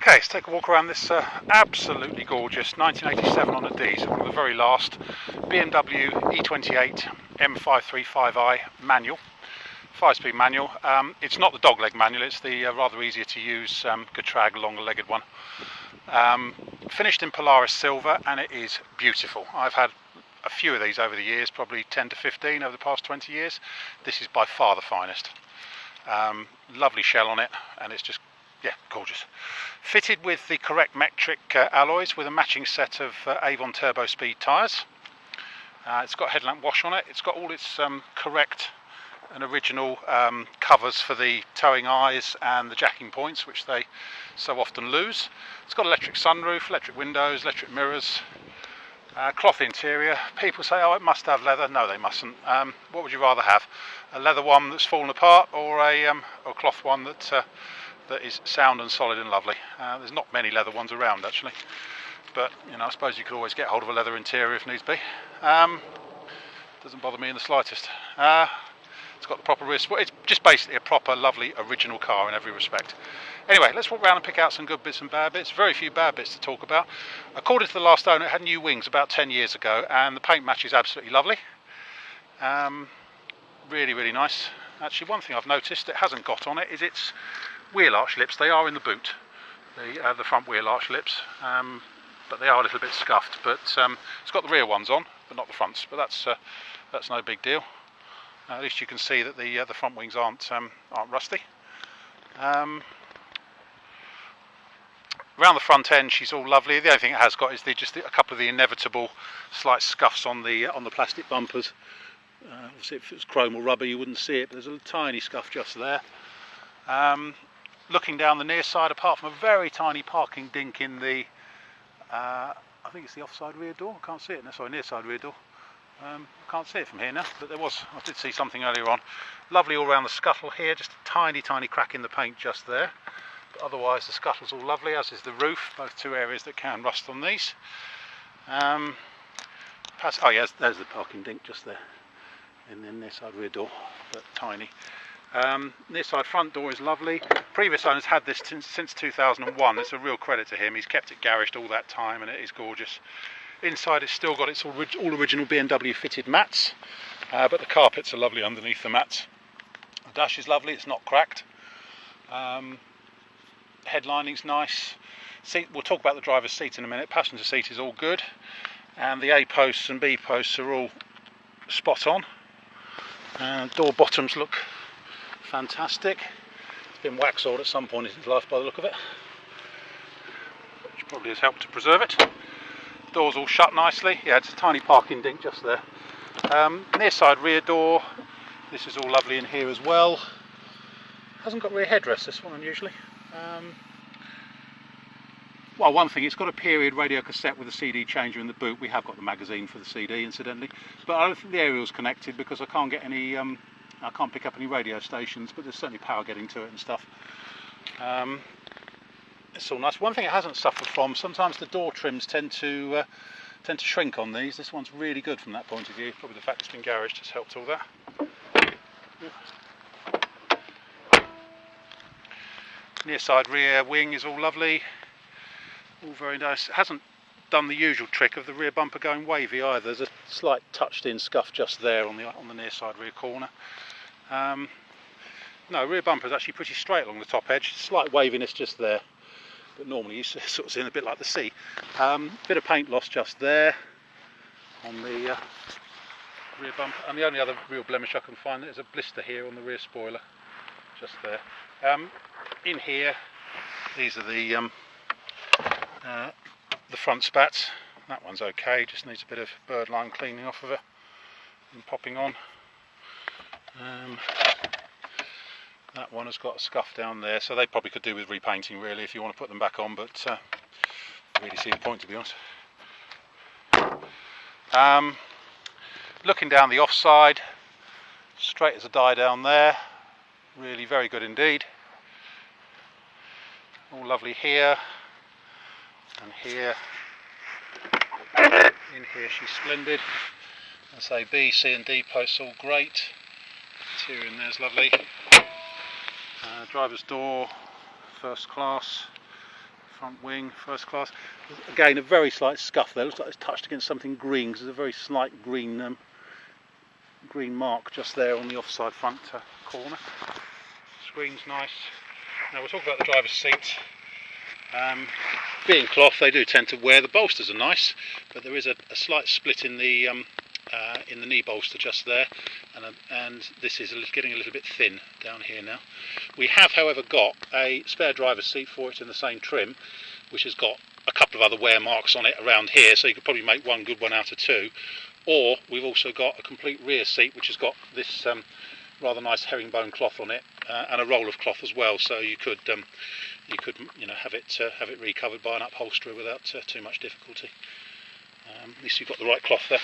Okay, let's take a walk around this absolutely gorgeous 1987 on a diesel, one of the very last BMW E28 M535i manual, 5-speed manual. It's not the dogleg manual, it's the rather easier to use Getrag longer legged one. Finished in Polaris silver, and it is beautiful. I've had a few of these over the years, probably 10 to 15 over the past 20 years. This is by far the finest. Lovely shell on it, and it's just gorgeous. Fitted with the correct metric alloys with a matching set of Avon Turbo Speed tyres. It's got headlamp wash on it. It's got all its correct and original covers for the towing eyes and the jacking points, which they so often lose. It's got electric sunroof, electric windows, electric mirrors, cloth interior. People say, oh, it must have leather. No, they mustn't. What would you rather have? A leather one that's fallen apart, or a cloth one that is sound and solid and lovely. There's not many leather ones around actually, but I suppose you could always get hold of a leather interior if needs be. Doesn't bother me in the slightest. It's got the proper rear spoiler. It's just basically a proper lovely original car in every respect. Anyway, let's walk around and pick out some good bits and bad bits. Very few bad bits to talk about. According to the last owner, it had new wings about 10 years ago, and the paint match is absolutely lovely. Really nice. Actually, one thing I've noticed it hasn't got on it is its wheel arch lips. They are in the boot, the front wheel arch lips, but they are a little bit scuffed. But it's got the rear ones on, but not the fronts. But that's no big deal. At least you can see that the front wings aren't rusty. Around the front end, she's all lovely. The only thing it has got is just a couple of the inevitable slight scuffs on the plastic bumpers. Obviously, if it was chrome or rubber, you wouldn't see it, but there's a tiny scuff just there. Looking down the near side, apart from a very tiny parking dink in the, I think it's the offside rear door. I can't see it. No, sorry, near side rear door. Can't see it from here now, but I did see something earlier on. Lovely all around the scuttle here, just a tiny crack in the paint just there. But otherwise, the scuttle's all lovely, as is the roof. Both two areas that can rust on these. Oh yes, there's the parking dink just there. And then near side rear door, but tiny. Near side front door is lovely. Previous owners had this since 2001. It's a real credit to him. He's kept it garaged all that time, and it is gorgeous. Inside it's still got its all original BMW fitted mats, but the carpets are lovely underneath the mats. The dash is lovely, it's not cracked. Headlining's nice. Seat, we'll talk about the driver's seat in a minute. Passenger seat is all good, and the A posts and B posts are all spot on. Door bottoms look fantastic. It's been waxawed at some point in its life by the look of it, which probably has helped to preserve it. Door's all shut nicely. Yeah, it's a tiny parking dink just there. Near side rear door. This is all lovely in here as well. Hasn't got rear headrest, this one, unusually. Well, one thing, it's got a period radio cassette with a CD changer in the boot. We have got the magazine for the CD, incidentally, but I don't think the aerial's connected because I can't get any. I can't pick up any radio stations, but there's certainly power getting to it and stuff. It's all nice. One thing it hasn't suffered from, sometimes the door trims tend to shrink on these. This one's really good from that point of view. Probably the fact it's been garaged has helped all that. Near side rear wing is all lovely. All very nice. It hasn't done the usual trick of the rear bumper going wavy either. There's a slight touched in scuff just there on the near side rear corner. No, rear bumper is actually pretty straight along the top edge. Slight waviness just there, but normally you sort of see a bit like the sea. Bit of paint loss just there on the rear bumper, and the only other real blemish I can find is a blister here on the rear spoiler, just there. In here, these are the front spats. That one's okay, just needs a bit of bird lime cleaning off of it and popping on. That one has got a scuff down there, so they probably could do with repainting really if you want to put them back on, but I really see the point, to be honest. Looking down the offside, straight as a die down there, really very good indeed. All lovely here and here. In here she's splendid. I say B, C and D posts all great. Interior in there's lovely. Driver's door, first class. front wing, first class. Again, a very slight scuff there. Looks like it's touched against something green, because there's a very slight green green mark just there on the offside front corner. Screen's nice. Now we'll talk about the driver's seat. Being cloth, they do tend to wear. The bolsters are nice, but there is a slight split in the knee bolster just there, and this is getting a little bit thin down here now. We have, however, got a spare driver's seat for it in the same trim, which has got a couple of other wear marks on it around here, so you could probably make one good one out of two. Or we've also got a complete rear seat, which has got this rather nice herringbone cloth on it, and a roll of cloth as well, so you could have it recovered by an upholsterer without too much difficulty. At least you've got the right cloth there.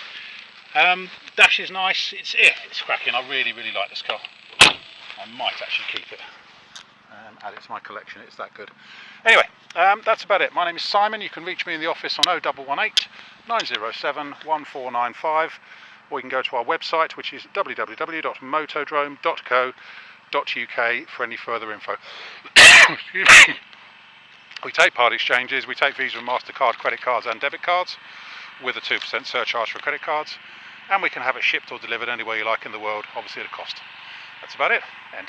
Dash is nice. It's cracking. I really like this car. I might actually keep it and add it to my collection. It's that good. Anyway, that's about it. My name is Simon. You can reach me in the office on 0118 907 1495, or you can go to our website, which is www.motodrome.co.uk for any further info. Excuse me. We take part exchanges. We take Visa and MasterCard credit cards and debit cards with a 2% surcharge for credit cards, and we can have it shipped or delivered anywhere you like in the world, obviously at a cost. That's about it. End.